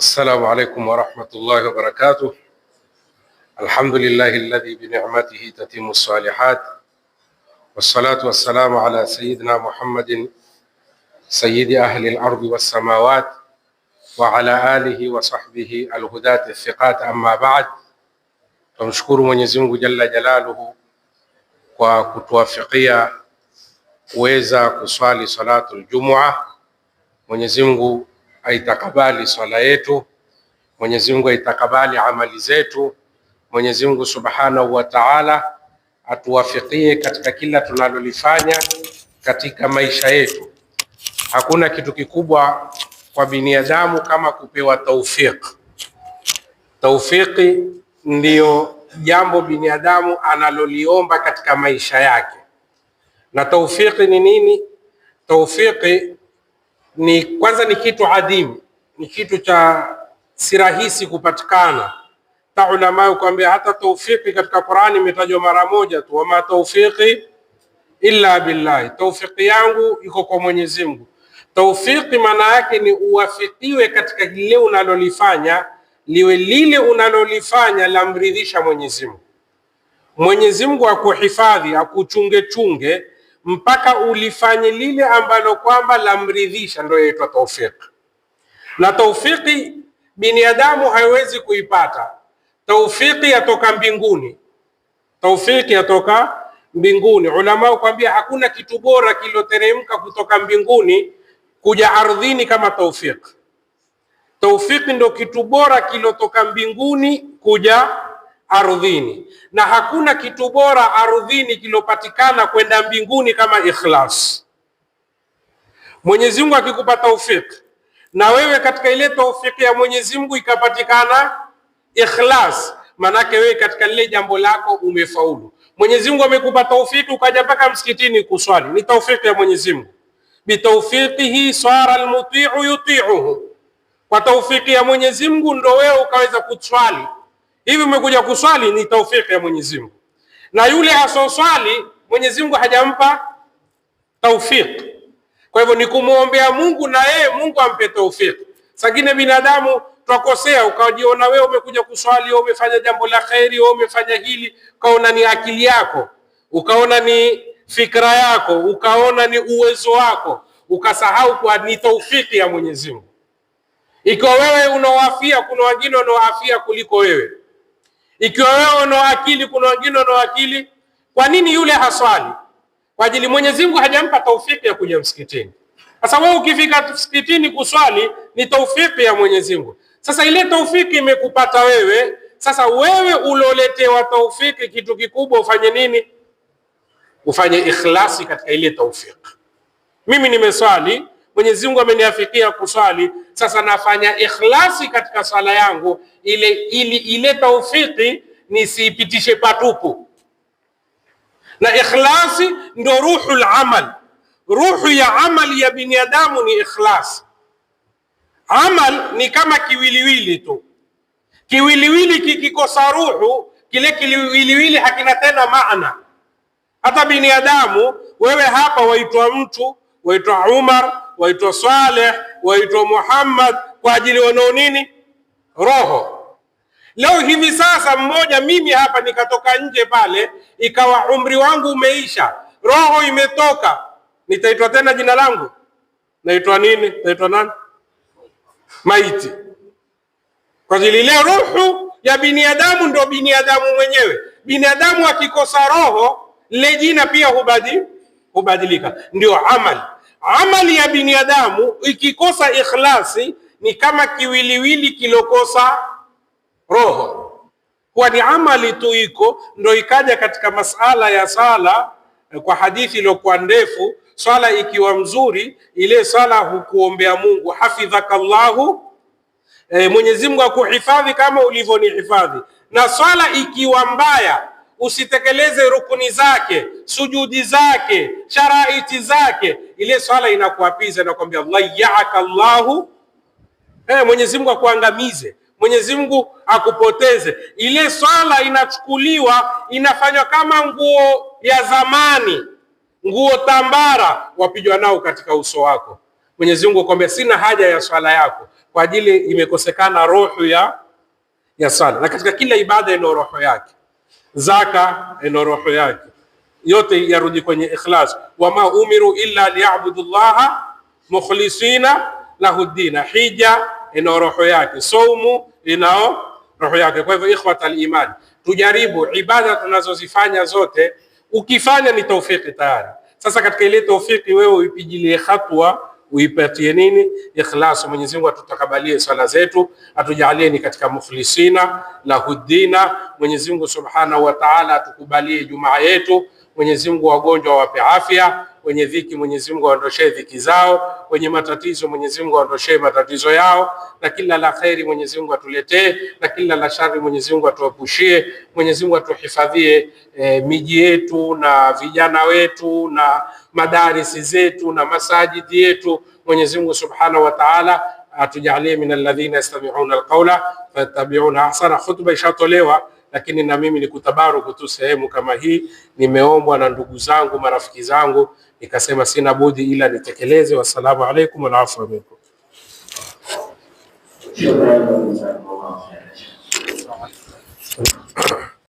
السلام عليكم ورحمة الله وبركاته. الحمد لله الذي بنعمته تتم الصالحات، والصلاة والسلام على سيدنا محمد سيد أهل الأرض والسماوات وعلى آله وصحبه الهداة الثقات. أما بعد، tumshukuru Mwenyezi Mungu Jalla Jalaluhu kwa kutuwafikia kuweza kuswali salatul Jumua. Mwenyezi Mungu aitakabali swala yetu, Mwenyezi Mungu aitakabali amali zetu. Mwenyezi Mungu Subhanahu wa Ta'ala atuwafikie katika kila tunalolifanya katika maisha yetu. Hakuna kitu kikubwa kwa binadamu kama kupewa taufiki. Taufiki ndiyo jambo binadamu analoliomba katika maisha yake. Na taufiki ni nini? Taufiki ni kwanza ni kitu adimu, ni kitu cha si rahisi kupatikana. Ulama kuambia hata taufiki katika Qur'ani imetajwa mara moja tu, wama taufiki illa billahi, taufiki yangu iko kwa Mwenyezi Mungu. Taufiki maana yake ni uwafikiwe katika lile unalolifanya, liwe lile unalolifanya lamridhisha Mwenyezi Mungu. Mwenyezi Mungu akuhifadhi, akuchunge chunge mpaka ulifanye lile ambalo kwamba lamridhisha, ndio yaitwa taufiki. Na taufiki binadamu haiwezi kuipata. Taufiki yatoka mbinguni, taufiki yatoka mbinguni. Ulama kwambia hakuna kitu bora kiloteremka kutoka mbinguni kuja ardhini kama taufiki. Taufiki ndio kitu bora kilotoka mbinguni kuja ardhini, na hakuna kitu bora ardhini kilopatikana kwenda mbinguni kama ikhlas. Mwenyezi Mungu akikupa taufiki na wewe katika ile taufiki ya Mwenyezi Mungu ikapatikana ikhlas, manake wewe katika lile jambo lako umefaulu. Mwenyezi Mungu amekupa taufiki ukaja mpaka msikitini kuswali, ni taufiki ya Mwenyezi Mungu. Bitawfiqihi sara almuti'u yuti'uhu, kwa taufiki ya Mwenyezi Mungu ndo wewe ukaweza kuswali. Hivi umekuja kuswali ni taufiki ya Mwenyezi Mungu. Na yule asoswali Mwenyezi Mungu hajampa taufiki. Kwa hivyo ni kumuombea Mungu na yeye Mungu ampe taufiki. Sagine binadamu twakosea, ukajiona wewe umekuja kuswali, wewe umefanya jambo la khairi, wewe umefanya hili, ukaona ni akili yako, ukaona ni fikra yako, ukaona ni uwezo wako, ukasahau kwa ni taufiki ya Mwenyezi Mungu. Ikiwa wewe unaoafia, kuna wengine wanaoafia kuliko wewe. Ikiwa wewe una akili, kuna wengine wana akili. Kwa nini yule haswali? Kwa ajili Mwenyezi Mungu hajampa taufiki ya kuja msikitini. Sasa wewe ukifika msikitini kuswali ni taufiki ya Mwenyezi Mungu. Sasa ile taufiki imekupata wewe, sasa wewe uloletewa taufiki, kitu kikubwa ufanye nini? Ufanye ikhlasi katika ile taufiki. Mimi nimeswali, Mwenyezi Mungu ameniafikia kuswali, sasa nafanya ikhlasi katika sala yangu ile taufiki nisiipitishe patupu. Na ikhlasi ndo ruhul amal. Ruhu ya amali ya binadamu ni ikhlas. Amal ni kama kiwiliwili tu. Kiwiliwili kikikosa ruhu, kile kiwiliwili hakina tena maana. Hata binadamu, wewe hapa waitwa mtu, waitwa Umar, waitwa Saleh, waitwa Muhammad, kwa ajili wanao nini? Roho. Leo hivi sasa mmoja mimi hapa nikatoka nje pale, ikawa umri wangu umeisha, roho imetoka, nitaitwa tena jina langu? Naitwa nini? Naitwa nani? Maiti. Kwa ajili ile ruhu ya binadamu ndo binadamu mwenyewe. Binadamu akikosa roho, le jina pia hubadilika. Ndio amali. Amali ya binadamu ikikosa ikhlasi ni kama kiwiliwili kilokosa roho. Kwa ni amali tu iko, ndo ikaja katika masala ya sala kwa hadithi iliyokuwa ndefu. Swala ikiwa mzuri, ile sala hukuombea Mungu hafidhakallahu, Mwenyezi Mungu akuhifadhi kama ulivyonihifadhi. Na swala ikiwa mbaya, usitekeleze rukuni zake, sujudi zake, sharaiti zake, ile swala inakuapiza na kuambia dhayyaka Allahu, Mwenyezi Mungu akuangamize, Mwenyezi Mungu akupoteze. Ile swala inachukuliwa inafanywa kama nguo ya zamani, nguo tambara wapigwa nao katika uso wako. Mwenyezi Mungu akwambia sina haja ya swala yako, kwa ajili imekosekana roho ya sala. Na katika kila ibada ina roho yake, zaka ina roho yake, yote yarudi kwenye ikhlas. Wama umiru illa liyabudu llaha mukhlisina lahu dina. Hija ina roho yake, saumu inao roho yake. Kwa hivyo ikhwatal iman, tujaribu ibada tunazozifanya zote, ukifanya ni taufiki tayari. Sasa katika ile taufiki wewe uipigilie hatua, uipatie nini? Ikhlas. Mwenyezi Mungu atutakabalie sala zetu, atujalie ni katika mukhlisina lahu dina. Mwenyezi Mungu Subhanahu wa Ta'ala atukubalie Jumaa yetu. Mwenyezi Mungu wagonjwa wape afya, wenye dhiki Mwenyezi Mungu aondoshee dhiki zao, wenye matatizo Mwenyezi Mungu aondoshee matatizo yao, na kila la kheri Mwenyezi Mungu atuletee, na kila la shari Mwenyezi Mungu atuepushie. Mwenyezi Mungu atuhifadhie miji yetu na vijana wetu na madarisi zetu na masajidi yetu. Mwenyezi Mungu Subhanahu wa Ta'ala atujalie min alladhina yastami'una alqawla fayattabi'una ahsana. Khutba ishatolewa, lakini na mimi ni kutabaruku tu sehemu kama hii, nimeombwa na ndugu zangu, marafiki zangu, nikasema sina budi ila nitekeleze. Wassalamu alaikum wal afwa minkum.